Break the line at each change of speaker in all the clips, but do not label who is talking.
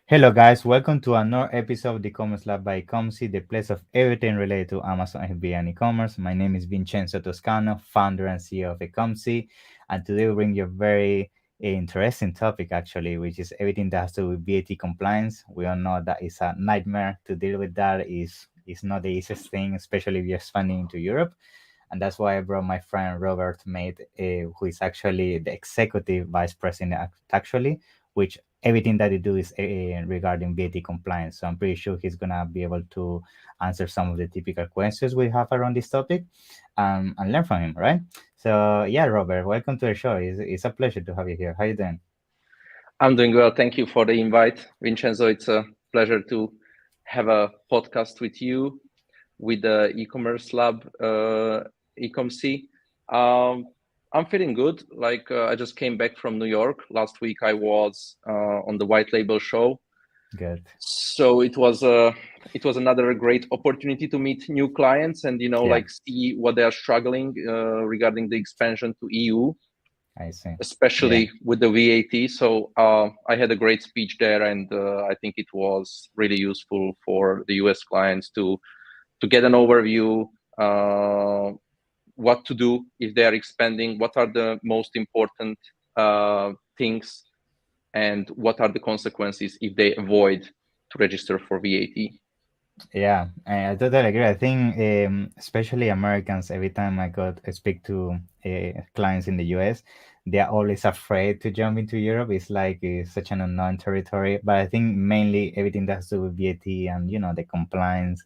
Hello, guys. Welcome to another episode of the Commerce Lab by Ecomcy, the place of everything related to Amazon FBA and e-commerce. My name is Vincenzo Toscano, founder and CEO of Ecomcy, and today we bring you a very interesting topic, actually, which is everything that has to do with VAT compliance. We all know that it's a nightmare to deal with. That is not the easiest thing, especially if you're expanding into Europe. And that's why I brought my friend Robert Mate, who is actually the executive vice president at Taxually, which everything that he do is regarding VAT compliance. So I'm pretty sure he's gonna be able to answer some of the typical questions we have around this topic, and learn from him, right? So yeah, Robert, welcome to the show. It's a pleasure to have you here. How you doing?
I'm doing well. Thank you for the invite, Vincenzo. It's a pleasure to have a podcast with you with the e-commerce lab, Ecomcy. I'm feeling good. I just came back from New York. Last week I was on the white label show.
Good.
So it was another great opportunity to meet new clients and
Yeah,
see what they are struggling regarding the expansion to EU,
I see. Yeah.
especially with the VAT. So I had a great speech there, and I think it was really useful for the US clients to get an overview, what to do if they are expanding, what are the most important things, and what are the consequences if they avoid to register for VAT.
Yeah, I totally agree. I think, especially Americans, every time I speak to clients in the US, they are always afraid to jump into Europe. It's like it's such an unknown territory. But I think mainly everything that has to do with VAT and the compliance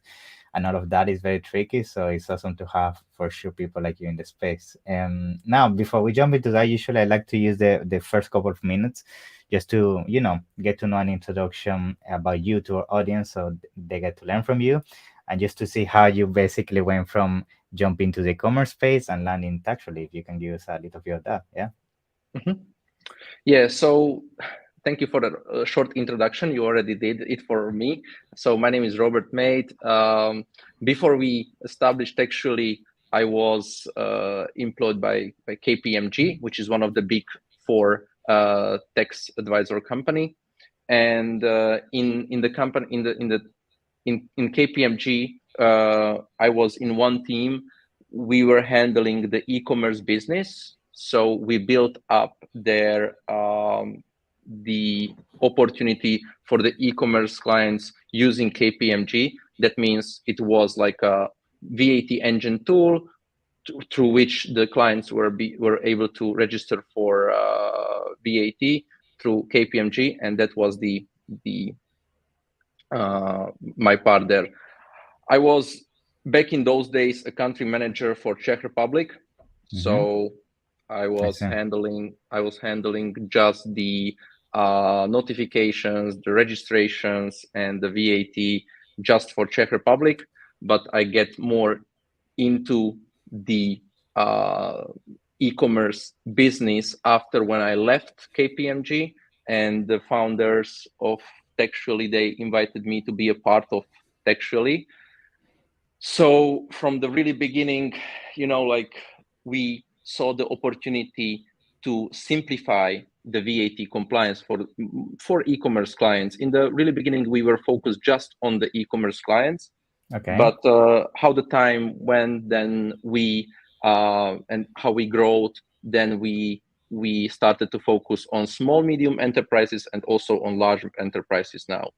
and all of that is very tricky. So it's awesome to have for sure people like you in the space. Now, before we jump into that, usually I like to use the first couple of minutes just to get to know an introduction about you to our audience, so they get to learn from you, and just to see how you basically went from jumping to the commerce space and landing Taxually. If you can give us a little bit of that. Yeah.
Mm-hmm. Yeah, so thank you for the short introduction. You already did it for me. So my name is Robert Mate. Before we established Taxually, I was employed by KPMG, which is one of the big four tax advisor company. And in the company in KPMG, I was in one team. We were handling the e-commerce business. So we built up there the opportunity for the e-commerce clients using KPMG. That means it was like a VAT engine tool through which the clients were able to register for VAT through KPMG, and that was the my part there. I was back in those days a country manager for Czech Republic, so I
I
was
see.
handling just the notifications, the registrations, and the VAT just for Czech Republic. But I get more into the e-commerce business after when I left KPMG, and the founders of Taxually, they invited me to be a part of Taxually. So from the really beginning, we saw the opportunity to simplify the VAT compliance for e-commerce clients. In the really beginning, we were focused just on the e-commerce clients.
Okay.
But how the time went, then we and how we growed, then we started to focus on small, medium enterprises and also on large enterprises now.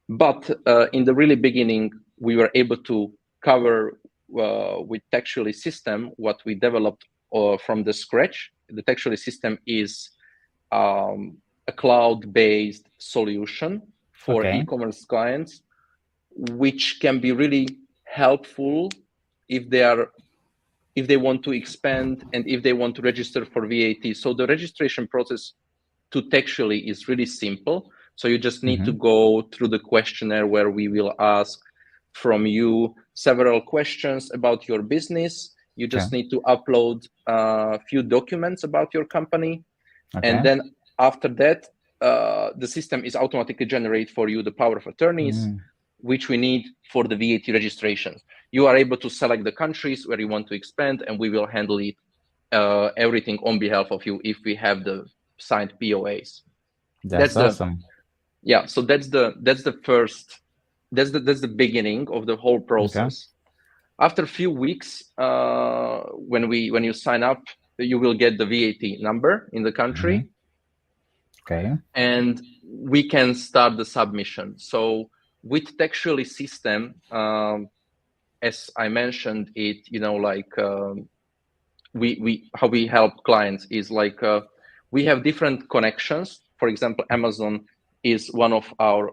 But in the really beginning, we were able to cover with Taxually system what we developed from the scratch. The Taxually system is a cloud-based solution for
Okay.
e-commerce clients, which can be really helpful if they want to expand and if they want to register for VAT. So the registration process to Taxually is really simple. So you just need to go through the questionnaire where we will ask from you several questions about your business. You just need to upload a few documents about your company.
Okay.
And then after that, the system is automatically generate for you the power of attorneys, which we need for the VAT registration. You are able to select the countries where you want to expand, and we will handle it everything on behalf of you if we have the signed POAs.
That's awesome.
Yeah, so that's the first, that's the beginning of the whole process. After a few weeks, when you sign up, you will get the VAT number in the country.
Okay.
And we can start the submission. So with Taxually system, as I mentioned it, we how we help clients is like we have different connections. For example, Amazon is one of our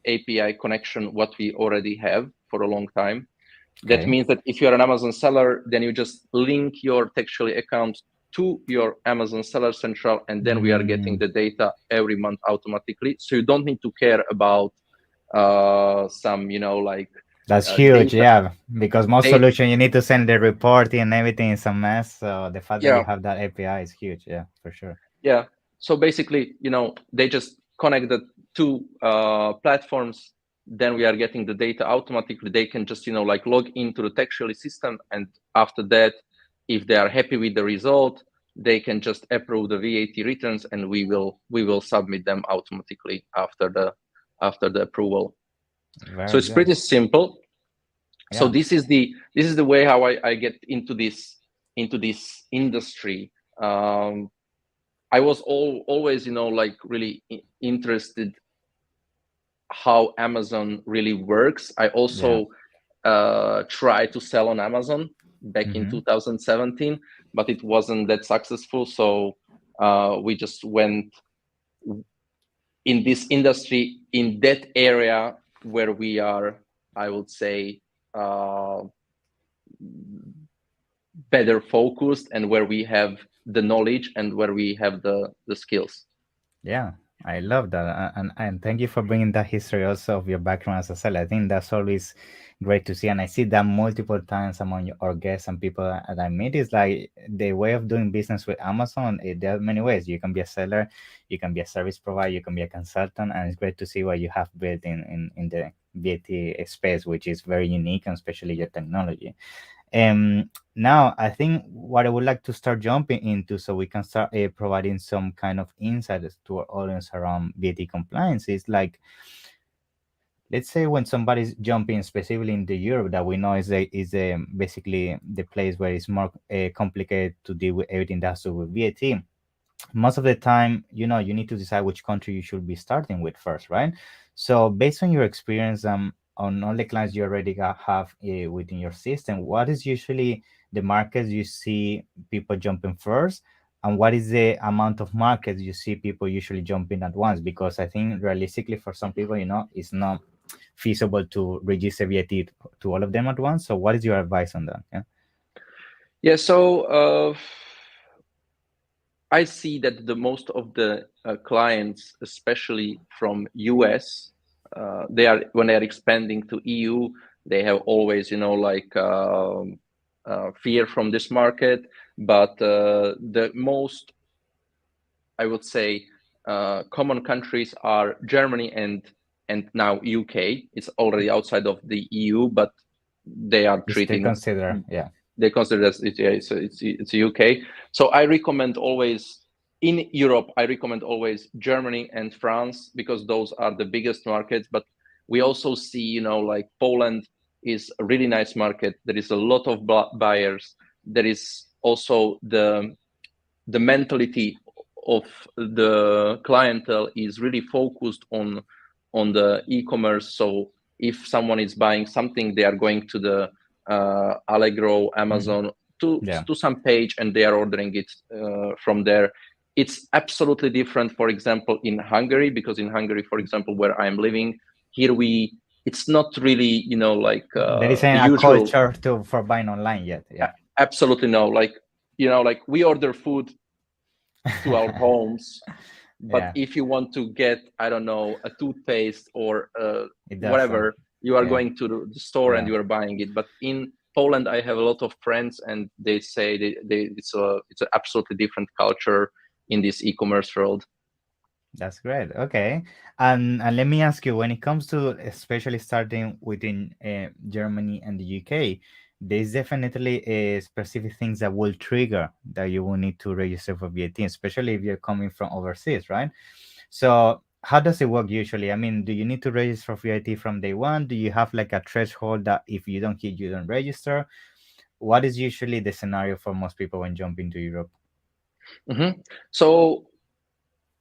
API connection what we already have for a long time. That means that if you're an Amazon seller, then you just link your Taxually account to your Amazon Seller Central, and then we are getting the data every month automatically. So you don't need to care about some,
That's huge,
data.
yeah. Because most solution you need to send the reporting and everything is a mess. So the fact that you
Yeah,
have that API is huge, yeah, for sure.
yeah. So basically, they just connect the two platforms. Then we are getting the data automatically. They can just, log into the Taxually system, and after that, if they are happy with the result, they can just approve the VAT returns, and we will submit them automatically after the approval. So
Very
it's
good.
pretty simple. So
Yeah.
this is the way how I get into this industry. I was always, really interested how Amazon really works. I also tried to sell on Amazon back in 2017, but it wasn't that successful. So we just went in this industry, in that area where we are, I would say, better focused, and where we have the knowledge and where we have the skills.
Yeah, I love that, and thank you for bringing that history also of your background as a seller. I think that's always great to see, and I see that multiple times among our guests and people that I meet. Is like the way of doing business with Amazon. There are many ways. You can be a seller, you can be a service provider, you can be a consultant, and it's great to see what you have built in the VAT space, which is very unique, and especially your technology. Now, I think what I would like to start jumping into so we can start providing some kind of insights to our audience around VAT compliance is like, let's say when somebody's jumping specifically in the Europe that we know is basically the place where it's more complicated to deal with everything that has to do with VAT. Most of the time, you need to decide which country you should be starting with first, right? So based on your experience, on all the clients you already have within your system, what is usually the markets you see people jumping first, and what is the amount of markets you see people usually jumping at once? Because I think realistically for some people, it's not feasible to register VAT to all of them at once. So what is your advice on that?
Yeah, so I see that the most of the clients, especially from US, when they are expanding to EU, they have always, fear from this market. But the most, I would say, common countries are Germany and now UK. It's already outside of the EU, but they are
You still
treating.
consider, yeah.
They consider that it's UK. So I recommend always in Europe. I recommend always Germany and France because those are the biggest markets. But we also see, like Poland is a really nice market. There is a lot of buyers. There is also the mentality of the clientele is really focused on the e-commerce. So if someone is buying something, they are going to the Allegro, Amazon, to some page, and they are ordering it from there. It's absolutely different, for example, in Hungary, because in Hungary, for example, where I'm living, here it's not really,
there isn't
the
a
usual.
culture for buying online yet. Yeah.
Absolutely no. Like we order food to our homes, but if you want to get, I don't know, a toothpaste or whatever, you are going to the store and you are buying it. But in Poland, I have a lot of friends, and they say it's an absolutely different culture in this e-commerce world.
That's great. Okay. And let me ask you, when it comes to especially starting within Germany and the UK, there's definitely specific things that will trigger that you will need to register for VAT, especially if you're coming from overseas, right? So how does it work usually? I mean, do you need to register for VAT from day one? Do you have like a threshold that if you don't hit, you don't register? What is usually the scenario for most people when jumping to Europe?
So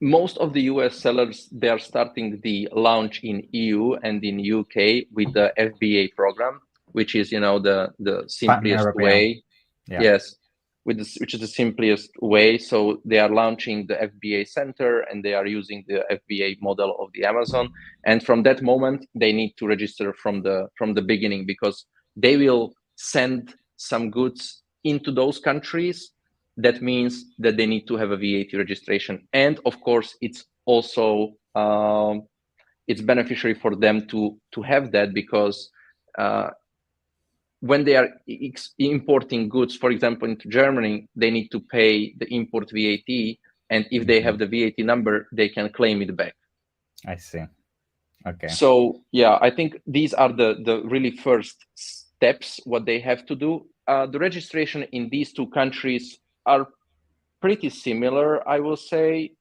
most of the US sellers, they are starting the launch in EU and in UK with the FBA program, which is, the simplest
Pan-European.
way.
Yeah.
Yes, which is the simplest way. So they are launching the FBA center and they are using the FBA model of the Amazon. And from that moment, they need to register from the beginning, because they will send some goods into those countries. That means that they need to have a VAT registration. And of course, it's also it's beneficiary for them to have that, because when they are importing goods, for example, into Germany, they need to pay the import VAT. And if they have the VAT number, they can claim it back.
I see. Okay.
So yeah, I think these are the really first steps, what they have to do. The registration in these two countries are pretty similar, I will say.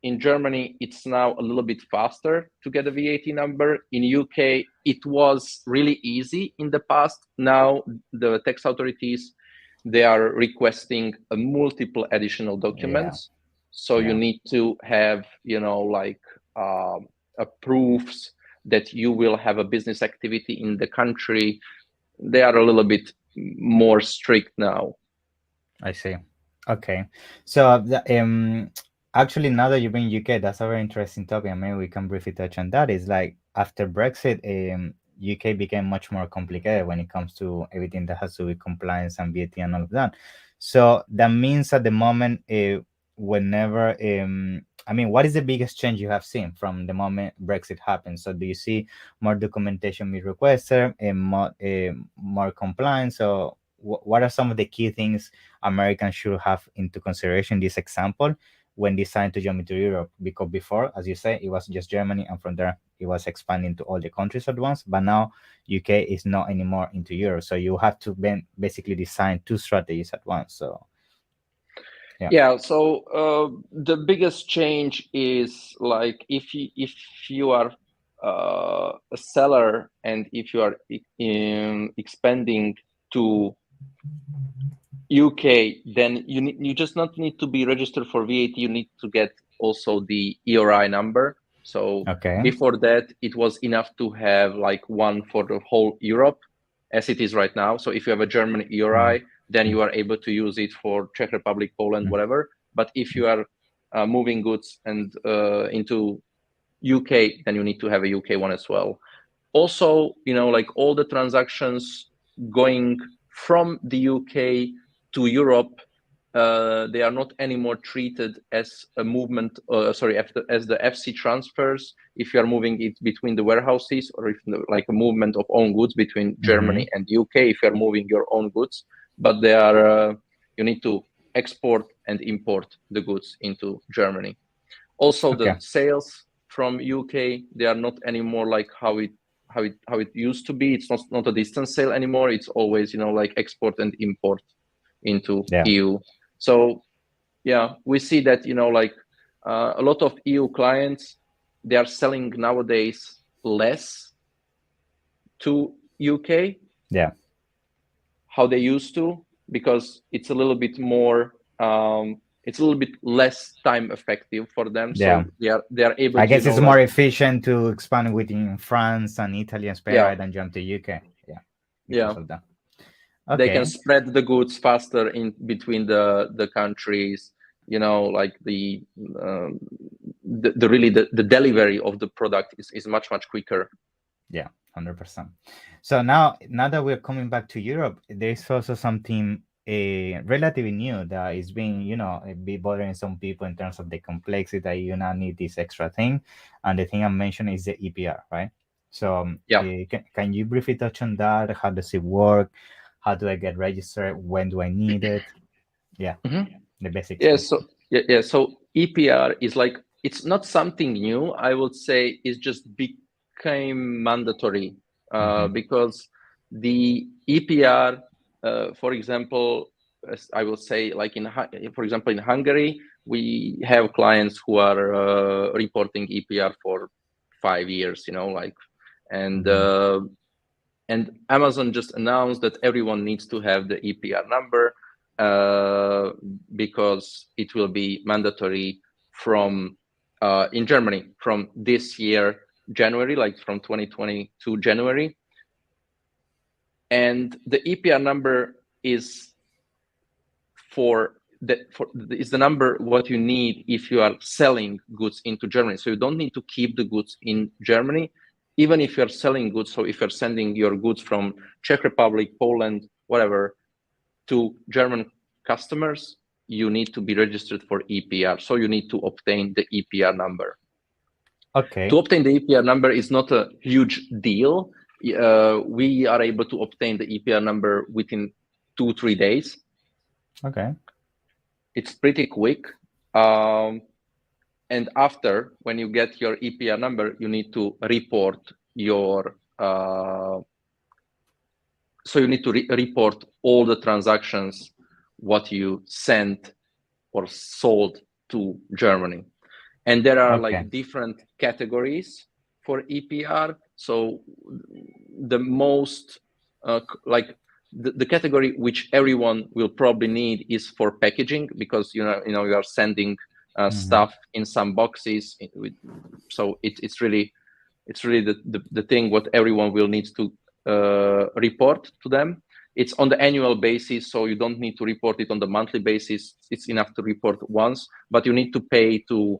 In Germany, it's now a little bit faster to get a VAT number. In UK, it was really easy in the past. Now the tax authorities, they are requesting a multiple additional documents. So you need to have, proofs that you will have a business activity in the country. They are a little bit more strict now.
I see. Okay. So actually, now that you bring UK, that's a very interesting topic. And maybe we can briefly touch on that. Is like after Brexit, UK became much more complicated when it comes to everything that has to do with compliance and VAT and all of that. So that means at the moment, whenever I mean, what is the biggest change you have seen from the moment Brexit happened? So do you see more documentation being requested and more compliance? So what are some of the key things Americans should have into consideration this example when deciding to jump into Europe? Because before, as you say, it was just Germany, and from there it was expanding to all the countries at once. But now UK is not anymore into Europe, so you have to basically design two strategies at once. So
yeah, so the biggest change is like if you are a seller, and if you are expanding to UK, then you just not need to be registered for VAT. You need to get also the ERI number. So before that, it was enough to have like one for the whole Europe, as it is right now. So if you have a German ERI, then you are able to use it for Czech Republic, Poland, whatever. But if you are moving goods and into UK, then you need to have a UK one as well. Also, like all the transactions going from the UK to Europe, they are not anymore treated as a movement, as the FC transfers. If you are moving it between the warehouses, or if like a movement of own goods between Germany and UK, if you are moving your own goods, but they are you need to export and import the goods into Germany. Also, the sales from UK, they are not anymore like how it used to be. It's not a distance sale anymore. It's always like export and import into EU. So yeah, we see that like a lot of EU clients, they are selling nowadays less to UK.
Yeah.
How they used to, because it's a little bit more it's a little bit less time effective for them. So they are able
I
to,
guess it's more efficient to expand within France and Italy and Spain rather than jump to UK. Because of that.
They can spread the goods faster in between the countries, like the delivery of the product is much quicker.
100%. So now that we're coming back to Europe, there's also something relatively new that is being, be bothering some people in terms of the complexity that you now need this extra thing. And the thing I mentioned is the EPR, right? So can you briefly touch on that? How does it work? How do I get registered? When do I need it? The basics.
So EPR is like, it's not something new. I would say it's just became mandatory because the EPR, for example, I will say, like for example, in Hungary, we have clients who are reporting EPR for 5 years, you know, like, and Amazon just announced that everyone needs to have the EPR number because it will be mandatory from in Germany from this year, January, like from 2022 January. And the EPR number is is the number what you need if you are selling goods into Germany. So you don't need to keep the goods in Germany, even if you're selling goods. So if you're sending your goods from Czech Republic, Poland, whatever, to German customers, you need to be registered for EPR. So you need to obtain the EPR number.
Okay.
To obtain the EPR number is not a huge deal. We are able to obtain the EPR number within 2-3 days.
Okay.
It's pretty quick. And after, when you get your EPR number, you need to report your, so you need to report all the transactions, what you sent or sold to Germany. And there are like different categories for EPR. So the most, like the category which everyone will probably need is for packaging, because you are sending stuff in some boxes. So it's really the thing what everyone will need to report to them. It's on the annual basis, so you don't need to report it on the monthly basis. It's enough to report once, but you need to pay to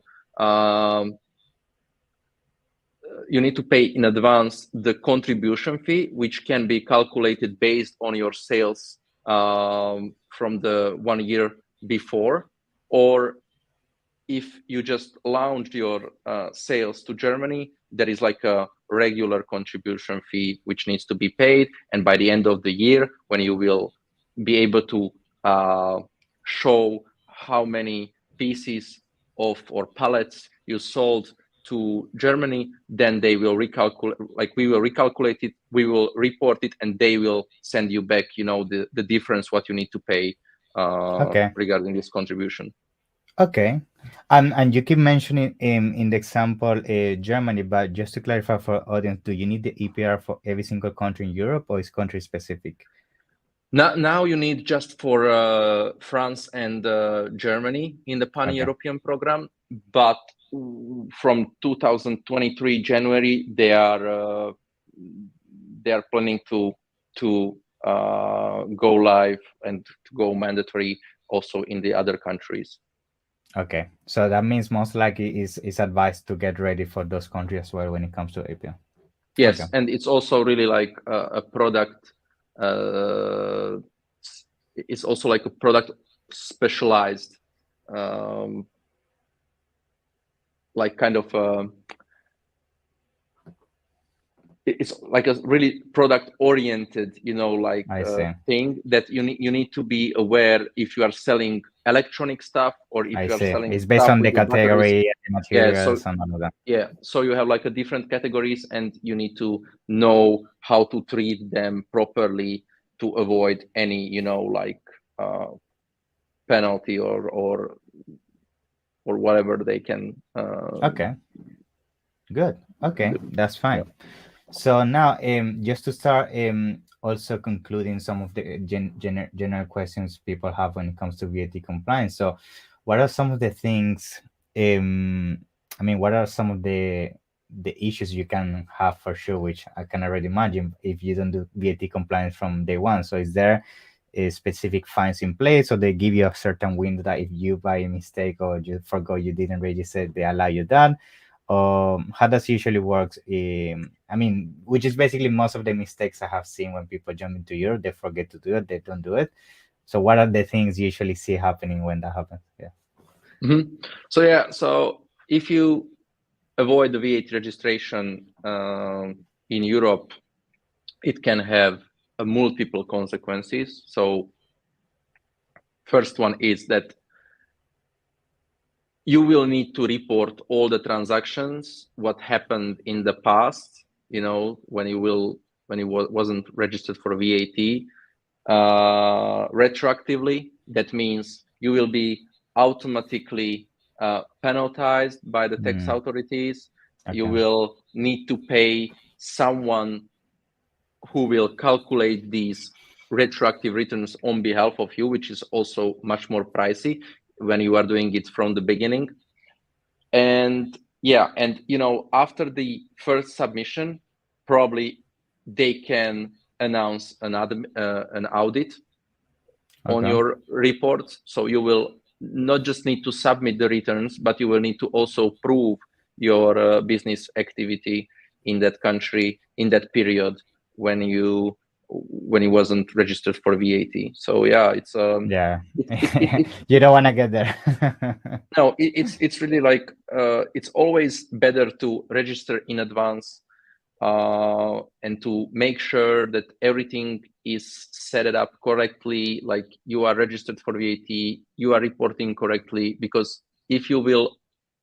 in advance the contribution fee, which can be calculated based on your sales from the 1 year before, or if you just launched your sales to Germany, there is like a regular contribution fee which needs to be paid. And by the end of the year, when you will be able to show how many pieces of or pallets you sold to Germany, then they will recalculate, like we will recalculate it, we will report it, and they will send you back, the difference what you need to pay regarding this contribution.
Okay. And you keep mentioning in the example Germany, but just to clarify for audience, do you need the EPR for every single country in Europe, or is country specific?
Now you need just for France and Germany in the pan-European program, but from 2023 January they are planning to go live and to go mandatory also in the other countries.
Okay, so that means most likely is advised to get ready for those countries as well when it comes to API.
Yes, and it's also really like a product. It's also like a product specialized, like kind of. It's like a really product oriented, thing that you need to be aware if you are selling electronic stuff or if you are selling.
It's based on the category and the materials and all of that.
Yeah, so you have like a different categories, and you need to know how to treat them properly to avoid any, penalty or whatever they can.
Okay. Good. Okay, that's fine. So now, just to start, also concluding some of the general questions people have when it comes to VAT compliance. So, what are some of the things? What are some of the issues you can have for sure, which I can already imagine if you don't do VAT compliance from day one? So, is there a specific fines in place, or they give you a certain window that if you by a mistake or you forgot you didn't register, they allow you that? How does it usually works? Which is basically most of the mistakes I have seen when people jump into Europe, they forget to do it, they don't do it. So what are the things you usually see happening when that happens?
So if you avoid the VAT registration in Europe, it can have multiple consequences. So first one is that you will need to report all the transactions, what happened in the past, when it wasn't registered for VAT, retroactively. That means you will be automatically penalized by the tax authorities. You
Okay.
will need to pay someone who will calculate these retroactive returns on behalf of you, which is also much more pricey when you are doing it from the beginning. And yeah, and after the first submission, probably they can announce an audit on your reports. So you will not just need to submit the returns, but you will need to also prove your business activity in that country in that period when you wasn't registered for VAT. So yeah, it's
Yeah.
it
You don't want to get there.
no, it's really like it's always better to register in advance and to make sure that everything is set it up correctly, like you are registered for VAT, you are reporting correctly, because if you will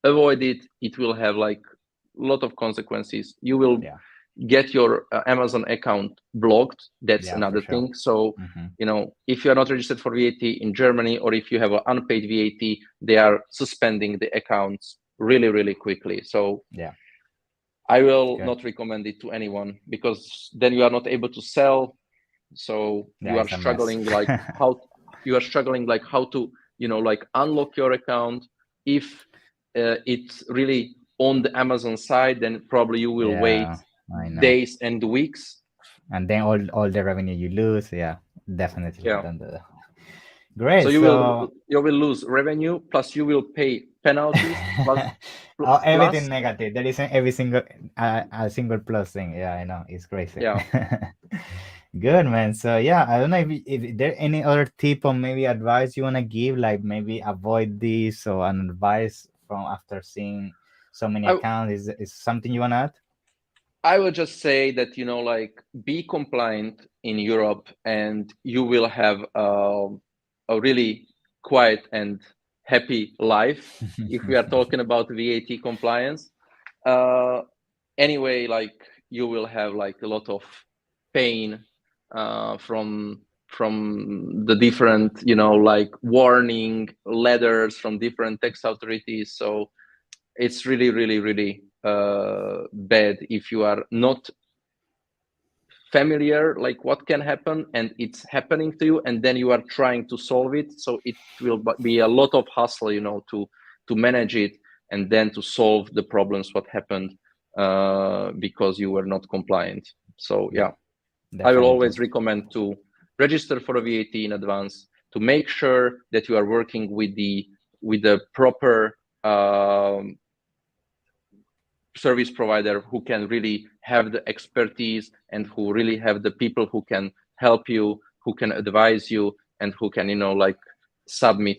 avoid it, it will have like a lot of consequences. You will get your Amazon account blocked. That's another thing. So, if you are not registered for VAT in Germany, or if you have an unpaid VAT, they are suspending the accounts really, really quickly. So I will not recommend it to anyone, because then you are not able to sell. So you are struggling like how to, like unlock your account. If it's really on the Amazon side, then probably you will wait days and weeks.
And then all the revenue you lose. Yeah, definitely.
Yeah.
Don't do that. Great.
So you will lose revenue, plus you will pay penalties, plus
everything negative. There isn't every single a single plus thing. Yeah, I know, it's crazy.
Yeah.
Good, man. So yeah, I don't know if there any other tip or maybe advice you wanna give, like maybe avoid this or an advice from after seeing so many accounts. Is something you wanna add?
I will just say that like be compliant in Europe, and you will have a really quiet and happy life if we are talking about VAT compliance. Anyway, like you will have like a lot of pain from the different like warning letters from different tax authorities. So it's really, really, really bad if you are not familiar like what can happen and it's happening to you, and then you are trying to solve it. So it will be a lot of hustle to manage it, and then to solve the problems what happened because you were not compliant. So yeah, I will always recommend to register for a VAT in advance, to make sure that you are working with the proper service provider who can really have the expertise, and who really have the people who can help you, who can advise you, and who can like submit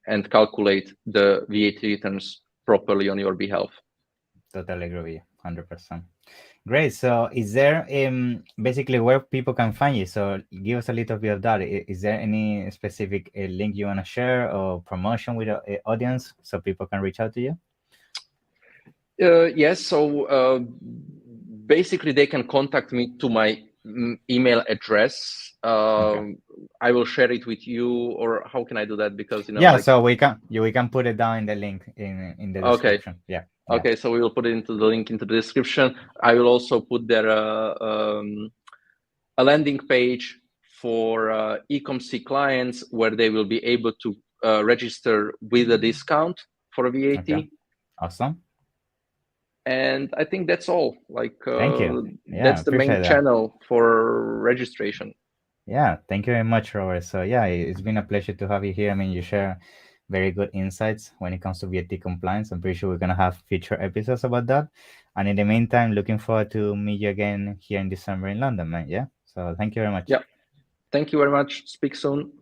and calculate the VAT returns properly on your behalf.
Totally agree with you, 100%. Great. So is there basically where people can find you? So give us a little bit of that. Is there any specific link you want to share or promotion with the audience so people can reach out to you?
Yes. So basically, they can contact me to my email address. I will share it with you, or how can I do that? Because
yeah, so we can put it down in the link in the description.
Okay.
Yeah.
Okay, so we will put it into the link into the description. I will also put there a landing page for Ecomcy clients, where they will be able to register with a discount for VAT.
Okay. Awesome.
And I think that's all. Like,
thank you. Yeah,
that's the main channel for registration.
Yeah, thank you very much, Robert. So yeah, it's been a pleasure to have you here. I mean, you share very good insights when it comes to VAT compliance. I'm pretty sure we're gonna have future episodes about that. And in the meantime, looking forward to meet you again here in December in London, man. Yeah. So thank you very much.
Yeah. Thank you very much. Speak soon.